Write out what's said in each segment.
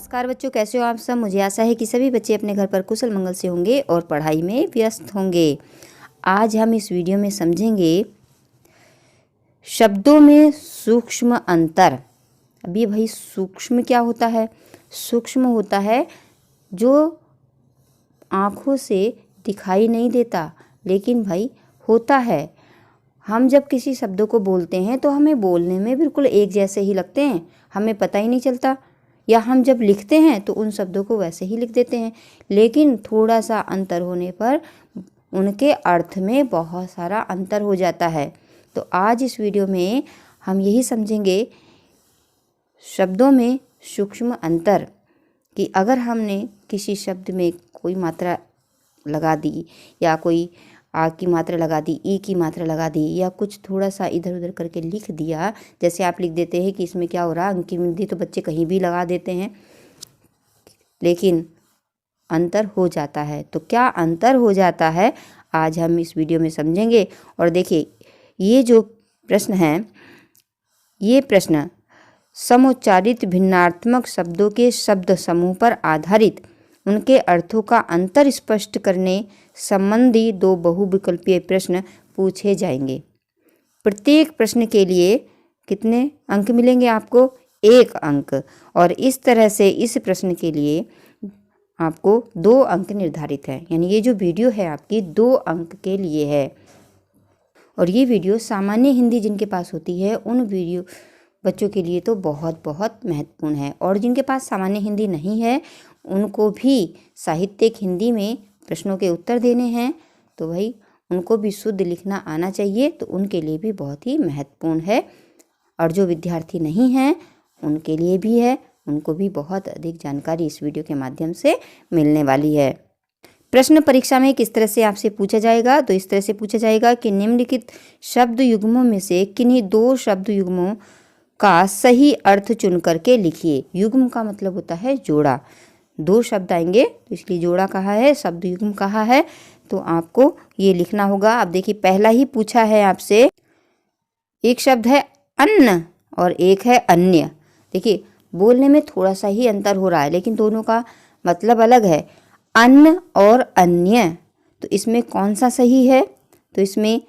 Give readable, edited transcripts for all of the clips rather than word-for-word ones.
नमस्कार बच्चों, कैसे हो आप सब। मुझे आशा है कि सभी बच्चे अपने घर पर कुशल मंगल से होंगे और पढ़ाई में व्यस्त होंगे। आज हम इस वीडियो में समझेंगे शब्दों में सूक्ष्म अंतर। अभी भाई सूक्ष्म क्या होता है? सूक्ष्म होता है जो आँखों से दिखाई नहीं देता, लेकिन भाई होता है। हम जब किसी शब्दों को बोलते हैं तो हमें बोलने में बिल्कुल एक जैसे ही लगते हैं, हमें पता ही नहीं चलता। या हम जब लिखते हैं तो उन शब्दों को वैसे ही लिख देते हैं, लेकिन थोड़ा सा अंतर होने पर उनके अर्थ में बहुत सारा अंतर हो जाता है। तो आज इस वीडियो में हम यही समझेंगे शब्दों में सूक्ष्म अंतर, कि अगर हमने किसी शब्द में कोई मात्रा लगा दी या कोई आ की मात्रा लगा दी, ई की मात्रा लगा दी, या कुछ थोड़ा सा इधर उधर करके लिख दिया। जैसे आप लिख देते हैं कि इसमें क्या हो रहा है, अंक की वृद्धि, तो बच्चे कहीं भी लगा देते हैं, लेकिन अंतर हो जाता है। तो क्या अंतर हो जाता है आज हम इस वीडियो में समझेंगे। और देखिए, ये जो प्रश्न है, ये प्रश्न समुच्चारित भिन्नार्थमक शब्दों के शब्द समूह पर आधारित उनके अर्थों का अंतर स्पष्ट करने संबंधी दो बहुविकल्पीय प्रश्न पूछे जाएंगे। प्रत्येक प्रश्न के लिए कितने अंक मिलेंगे आपको? 1 अंक। और इस तरह से इस प्रश्न के लिए आपको 2 अंक निर्धारित है। यानी ये जो वीडियो है आपकी 2 अंक के लिए है। और ये वीडियो सामान्य हिंदी जिनके पास होती है उन वीडियो बच्चों के लिए तो बहुत बहुत महत्वपूर्ण है। और जिनके पास सामान्य हिंदी नहीं है उनको भी साहित्यिक हिंदी में प्रश्नों के उत्तर देने हैं, तो भाई उनको भी शुद्ध लिखना आना चाहिए, तो उनके लिए भी बहुत ही महत्वपूर्ण है। और जो विद्यार्थी नहीं हैं उनके लिए भी है, उनको भी बहुत अधिक जानकारी इस वीडियो के माध्यम से मिलने वाली है। प्रश्न परीक्षा में किस तरह से आपसे पूछा जाएगा? तो इस तरह से पूछा जाएगा कि निम्नलिखित शब्द युग्मों में से किन्हीं 2 शब्द युग्मों का सही अर्थ चुन करके लिखिए। युग्म का मतलब होता है जोड़ा। 2 शब्द आएंगे तो इसलिए जोड़ा कहा है, शब्द युग्म कहा है, तो आपको ये लिखना होगा। अब देखिए, पहला ही पूछा है आपसे, एक शब्द है अन्न और एक है अन्य। देखिए, बोलने में थोड़ा सा ही अंतर हो रहा है, लेकिन दोनों का मतलब अलग है। अन्न और अन्य, तो इसमें कौन सा सही है? तो इसमें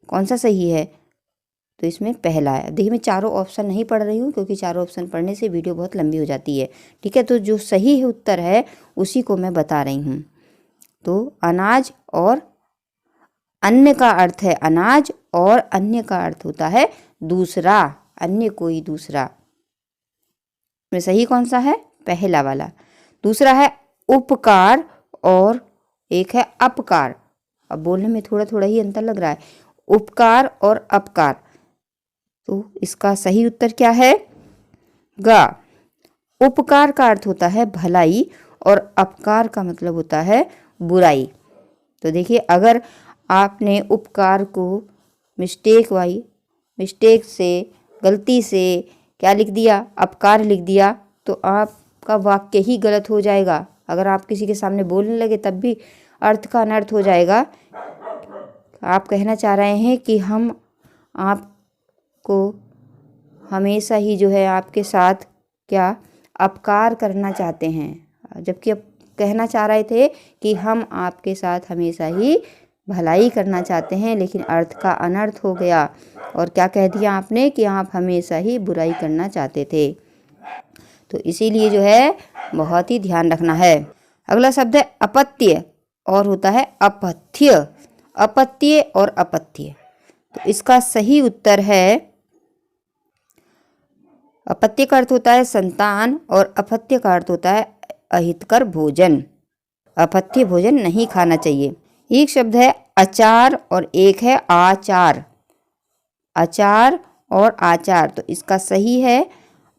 कौन सा सही है? तो इसमें पहला है। देखिए, मैं चारों ऑप्शन नहीं पढ़ रही हूँ क्योंकि चारों ऑप्शन पढ़ने से वीडियो बहुत लंबी हो जाती है। ठीक है, तो जो सही है उत्तर है उसी को मैं बता रही हूँ। तो अनाज और अन्य का अर्थ है अनाज, और अन्य का अर्थ होता है दूसरा, अन्य कोई दूसरा। में सही कौन सा है? पहला वाला। दूसरा है उपकार और एक है अपकार। अब बोलने में थोड़ा थोड़ा ही अंतर लग रहा है, उपकार और अपकार। तो इसका सही उत्तर क्या है? गा। उपकार का अर्थ होता है भलाई और अपकार का मतलब होता है बुराई। तो देखिए, अगर आपने उपकार को मिस्टेक से, गलती से क्या लिख दिया? अपकार लिख दिया, तो आपका वाक्य ही गलत हो जाएगा। अगर आप किसी के सामने बोलने लगे तब भी अर्थ का अनर्थ हो जाएगा। आप कहना चाह रहे हैं कि हम आपको हमेशा ही जो है आपके साथ क्या अपकार करना चाहते हैं, जबकि अब कहना चाह रहे थे कि हम आपके साथ हमेशा ही भलाई करना चाहते हैं, लेकिन अर्थ का अनर्थ हो गया। और क्या कह दिया आपने? कि आप हमेशा ही बुराई करना चाहते थे। तो इसीलिए जो है बहुत ही ध्यान रखना है। अगला शब्द है अपत्य और होता है अपथ्य। अपत्य और अपथ्य, तो इसका सही उत्तर है, अपत्य का अर्थ होता है संतान और अपथ्य का अर्थ होता है अहितकर भोजन। अपथ्य भोजन नहीं खाना चाहिए। एक शब्द है अचार और एक है आचार। अचार और आचार, तो इसका सही है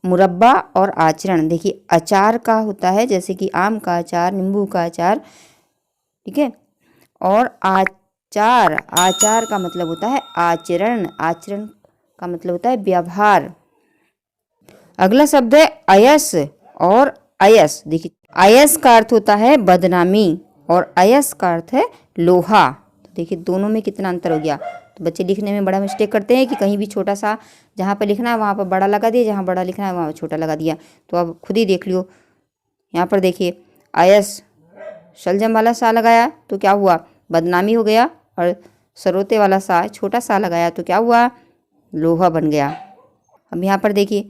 मुरब्बा और आचरण। देखिए, अचार का होता है जैसे कि आम का अचार, नींबू का अचार, ठीक है, और आचार का मतलब होता है आचरण। आचरण का मतलब होता है व्यवहार। अगला शब्द है अयस और अयस। देखिए, अयस का अर्थ होता है बदनामी और अयस का अर्थ है लोहा। तो देखिए, दोनों में कितना अंतर हो गया। तो बच्चे लिखने में बड़ा मिस्टेक करते हैं कि कहीं भी छोटा सा, जहाँ पर लिखना है वहाँ पर बड़ा लगा दिया, जहाँ बड़ा लिखना है वहाँ पर छोटा लगा दिया। तो अब खुद ही देख लियो, यहाँ पर देखिए आयस शलजम वाला सा लगाया तो क्या हुआ, बदनामी हो गया। और सरोते वाला सा छोटा सा लगाया तो क्या हुआ, लोहा बन गया। अब यहाँ पर देखिए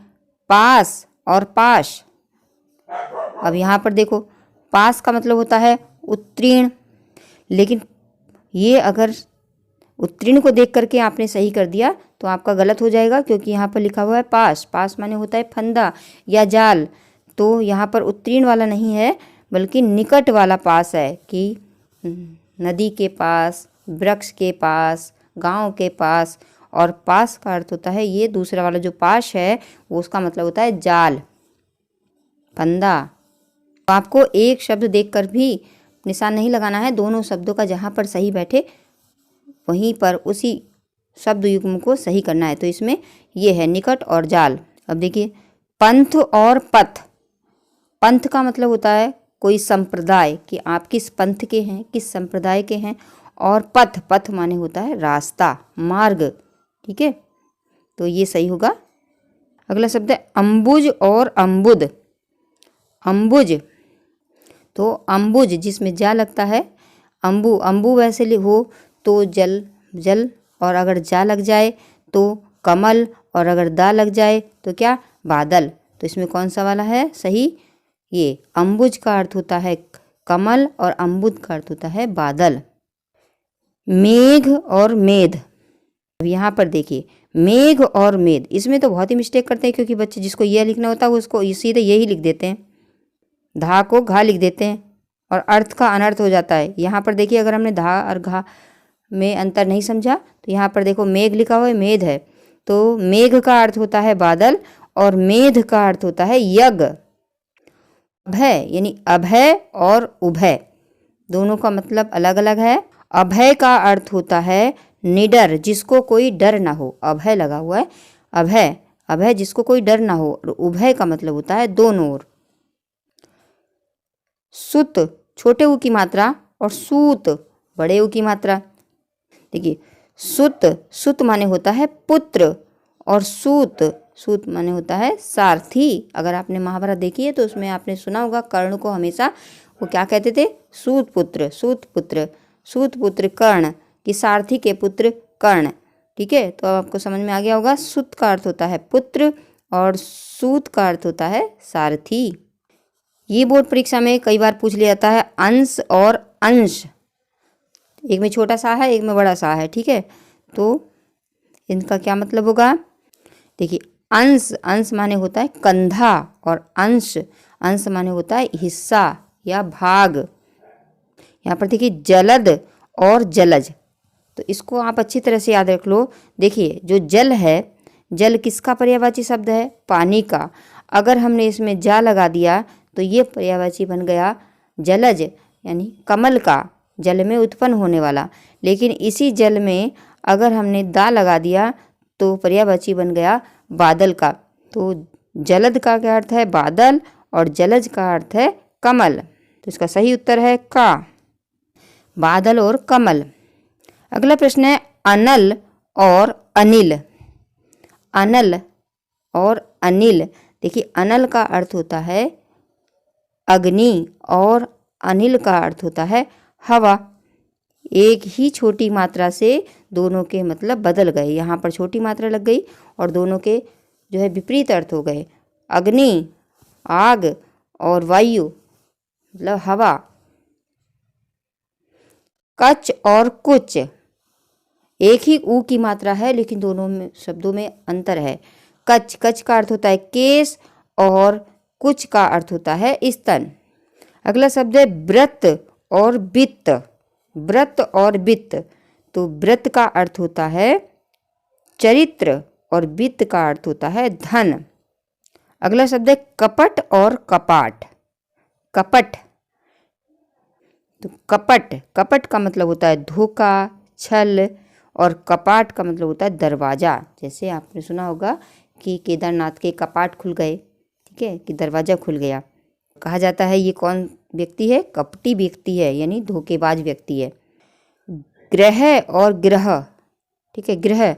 पास और पाश। अब यहाँ पर देखो पास का मतलब होता है उत्तीर्ण, लेकिन ये अगर उत्तीर्ण को देख करके आपने सही कर दिया तो आपका गलत हो जाएगा, क्योंकि यहाँ पर लिखा हुआ है पास। पास माने होता है फंदा या जाल, तो यहाँ पर उत्तीर्ण वाला नहीं है बल्कि निकट वाला पास है, कि नदी के पास, वृक्ष के पास, गांव के पास। और पास का अर्थ होता है ये दूसरा वाला जो पास है वो उसका मतलब होता है जाल, फंदा। तो आपको एक शब्द देखकर भी निशान नहीं लगाना है, दोनों शब्दों का जहाँ पर सही बैठे वहीं पर उसी शब्द युग्म को सही करना है। तो इसमें ये है निकट और जाल। अब देखिए पंथ और पथ। पंथ का मतलब होता है कोई संप्रदाय, कि आप किस पंथ के हैं, किस संप्रदाय के हैं। और पथ, पथ माने होता है रास्ता, मार्ग। ठीक है, तो ये सही होगा। अगला शब्द है अम्बुज और अम्बुद। अम्बुज, तो अम्बुज जिसमें जा लगता है, अम्बु, अम्बु वैसे हो तो जल, जल, और अगर जा लग जाए तो कमल, और अगर दा लग जाए तो क्या, बादल। तो इसमें कौन सा वाला है सही, ये अम्बुज का अर्थ होता है कमल और अम्बुद का अर्थ होता है बादल। मेघ और मेध। अब यहाँ पर देखिए मेघ और मेध, इसमें तो बहुत ही मिस्टेक करते हैं, क्योंकि बच्चे जिसको यह लिखना होता है वो उसको सीधे यही लिख देते हैं, धा को घा लिख देते हैं और अर्थ का अनर्थ हो जाता है। यहाँ पर देखिए अगर हमने धा और घा में अंतर नहीं समझा तो यहाँ पर देखो मेघ लिखा हुआ है, मेध है, तो मेघ का अर्थ होता है बादल और मेध का अर्थ होता है यज्ञ। अभय यानी अभय और उभय, दोनों का मतलब अलग अलग है। अभय का अर्थ होता है निडर, जिसको कोई डर ना हो, अभय लगा हुआ है, अभय, अभय जिसको कोई डर ना हो। और उभय का मतलब होता है दोनों ओर। सुत छोटे ऊ की मात्रा और सूत बड़े ऊ की मात्रा। देखिए सुत, सुत माने होता है पुत्र, और सूत, सूत माने होता है सारथी। अगर आपने महाभारत देखी है तो उसमें आपने सुना होगा कर्ण को हमेशा वो क्या कहते थे, सूत पुत्र, सूत पुत्र, सूत पुत्र कर्ण, कि सारथी के पुत्र कर्ण। ठीक है, तो आपको समझ में आ गया होगा। सुत का अर्थ होता है पुत्र और सूत का अर्थ होता है सारथी। ये बोर्ड परीक्षा में कई बार पूछ लिया जाता है अंश और अंश, एक में छोटा सा है एक में बड़ा सा है। ठीक है, तो इनका क्या मतलब होगा, देखिए अंश, अंश माने होता है कंधा, और अंश, अंश माने होता है हिस्सा या भाग। यहाँ पर देखिए जलद और जलज, तो इसको आप अच्छी तरह से याद रख लो। देखिए जो जल है, जल किसका पर्यायवाची शब्द है, पानी का। अगर हमने इसमें जा लगा दिया तो ये पर्यायवाची बन गया जलज, यानी कमल का, जल में उत्पन्न होने वाला। लेकिन इसी जल में अगर हमने दा लगा दिया तो पर्यायवाची बन गया बादल का। तो जलद का क्या अर्थ है बादल और जलज का अर्थ है कमल। तो इसका सही उत्तर है का, बादल और कमल। अगला प्रश्न है अनल और अनिल। अनल और अनिल, देखिए अनल का अर्थ होता है अग्नि और अनिल का अर्थ होता है हवा। एक ही छोटी मात्रा से दोनों के मतलब बदल गए, यहाँ पर छोटी मात्रा लग गई और दोनों के जो है विपरीत अर्थ हो गए। अग्नि आग और वायु मतलब हवा। कच और कुच, एक ही ऊ की मात्रा है लेकिन दोनों में शब्दों में अंतर है। कच, कच का अर्थ होता है केस और कुच का अर्थ होता है स्तन। अगला शब्द है व्रत और वित्त। व्रत और वित्त, तो व्रत का अर्थ होता है चरित्र और वित्त का अर्थ होता है धन। अगला शब्द है कपट और कपाट। कपट, तो कपट, कपट का मतलब होता है धोखा, छल, और कपाट का मतलब होता है दरवाज़ा। जैसे आपने सुना होगा कि केदारनाथ के कपाट खुल गए, ठीक है, कि दरवाज़ा खुल गया। कहा जाता है ये कौन व्यक्ति है, कपटी व्यक्ति है, यानी धोखेबाज व्यक्ति है। ग्रह और ग्रह, ठीक है, ग्रह,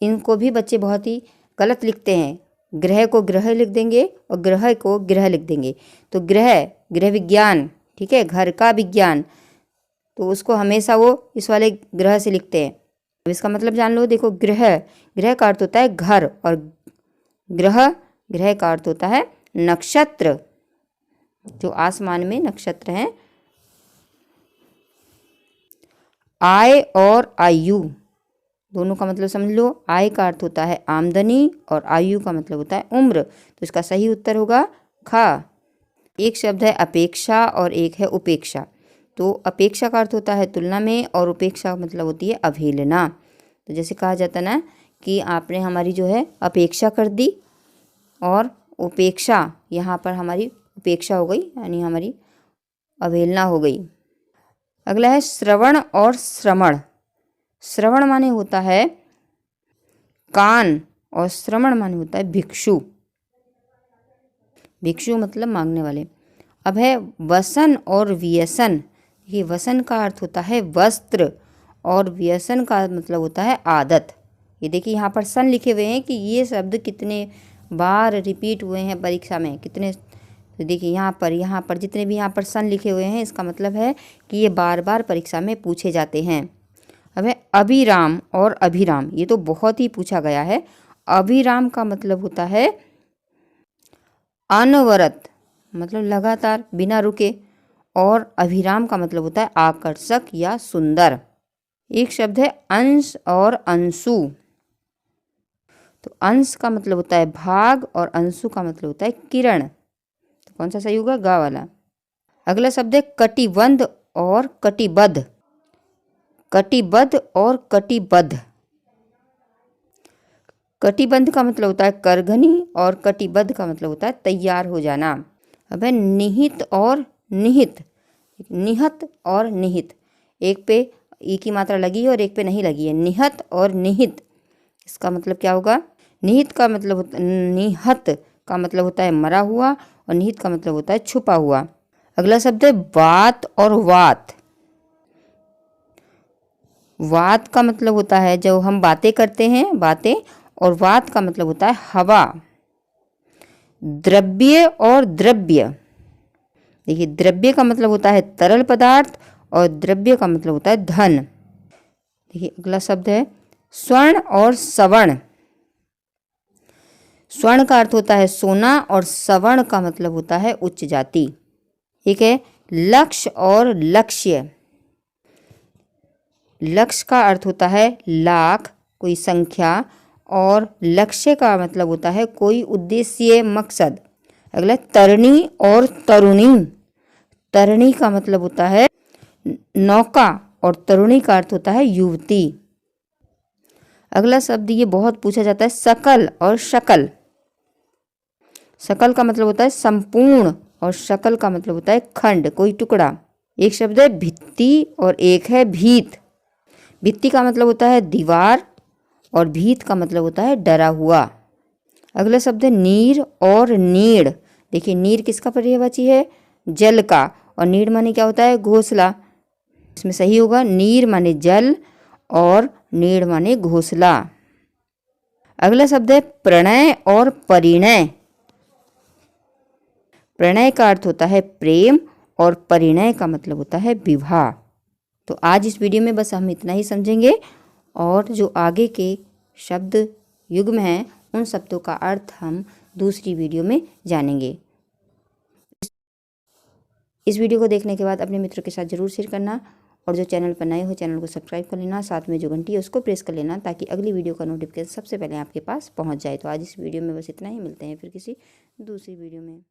इनको भी बच्चे बहुत ही गलत लिखते हैं। ग्रह को ग्रह लिख देंगे और ग्रह को ग्रह लिख देंगे। तो ग्रह विज्ञान, ठीक है, घर का विज्ञान, तो उसको हमेशा वो इस वाले ग्रह से लिखते हैं। अब इसका मतलब जान लो। देखो, ग्रह का अर्थ होता है घर, और ग्रह का अर्थ होता है नक्षत्र, जो आसमान में नक्षत्र हैं। आय और आयु दोनों का मतलब समझ लो। आय का अर्थ होता है आमदनी और आयु का मतलब होता है उम्र। तो इसका सही उत्तर होगा खा। एक शब्द है अपेक्षा और एक है उपेक्षा। तो अपेक्षा का अर्थ होता है तुलना में, और उपेक्षा का मतलब होती है अवहेलना। तो जैसे कहा जाता ना कि आपने हमारी जो है अपेक्षा कर दी, और उपेक्षा, यहाँ पर हमारी उपेक्षा हो गई, यानी हमारी अवहेलना हो गई। अगला है श्रवण और श्रमण। श्रवण माने होता है कान, और श्रमण माने होता है भिक्षु। भिक्षु मतलब मांगने वाले। अब है वसन और व्यसन। ये वसन का अर्थ होता है वस्त्र, और व्यसन का मतलब होता है आदत। ये देखिए यहाँ पर सन लिखे हुए हैं कि ये शब्द कितने बार रिपीट हुए हैं परीक्षा में, कितने। तो देखिए यहाँ पर जितने भी यहाँ पर सन लिखे हुए हैं, इसका मतलब है कि ये बार बार परीक्षा में पूछे जाते हैं। अब है अभिराम और अभिराम। ये तो बहुत ही पूछा गया है। अभिराम का मतलब होता है अनवरत, मतलब लगातार बिना रुके, और अभिराम का मतलब होता है आकर्षक या सुंदर। एक शब्द है अंश और अंशु। तो अंश का मतलब होता है भाग, और अंशु का मतलब होता है किरण। तो कौन सा सही होगा? गा वाला। अगला शब्द है कटिबंध और कटिबद्ध। कटिबद्ध और कटिबद्ध। कटिबंध का मतलब होता है करघनी, और कटिबद्ध का मतलब होता है तैयार हो जाना। अब है निहित और निहित। निहत और निहित, एक पे ई की मात्रा लगी है और एक पे नहीं लगी है। निहत और निहित, इसका मतलब क्या होगा? निहित का मतलब होता है मरा हुआ, और निहित का मतलब होता है छुपा हुआ। अगला शब्द है वात और वात। वात का मतलब होता है जब हम बातें करते हैं, बातें, और वात का मतलब होता है हवा। द्रव्य और द्रव्य। देखिए, द्रव्य का मतलब होता है तरल पदार्थ, और द्रव्य का मतलब होता है धन। देखिए, अगला शब्द है स्वर्ण और सवर्ण। स्वर्ण का अर्थ होता है सोना, और सवर्ण का मतलब होता है उच्च जाति। ठीक है, लक्ष्य और लक्ष्य। लक्ष्य का अर्थ होता है लाख, कोई संख्या, और लक्ष्य का मतलब होता है कोई उद्देश्य, मकसद। अगला तरणी और तरुणी। तरणी का मतलब होता है नौका, और तरुणी का अर्थ होता है युवती। अगला शब्द ये बहुत पूछा जाता है सकल और शकल। सकल का मतलब होता है संपूर्ण, और शकल का मतलब होता है खंड, कोई टुकड़ा। एक शब्द है भित्ति और एक है भीत। भित्ति का मतलब होता है दीवार, और भीत का मतलब होता है डरा हुआ। अगला शब्द है नीर और नीड़। देखिए, नीर किसका पर्यायवाची है? जल का, और नीड़ माने क्या होता है? घोंसला। इसमें सही होगा नीर माने जल, और नीड़ माने घोंसला। अगला शब्द है प्रणय और परिणय। प्रणय का अर्थ होता है प्रेम, और परिणय का मतलब होता है विवाह। तो आज इस वीडियो में बस हम इतना ही समझेंगे, और जो आगे के शब्द युग्म हैं उन शब्दों का अर्थ हम दूसरी वीडियो में जानेंगे। इस वीडियो को देखने के बाद अपने मित्रों के साथ ज़रूर शेयर करना, और जो चैनल पर नए हो चैनल को सब्सक्राइब कर लेना, साथ में जो घंटी है उसको प्रेस कर लेना, ताकि अगली वीडियो का नोटिफिकेशन सबसे पहले आपके पास पहुंच जाए। तो आज इस वीडियो में बस इतना ही, मिलते हैं फिर किसी दूसरी वीडियो में।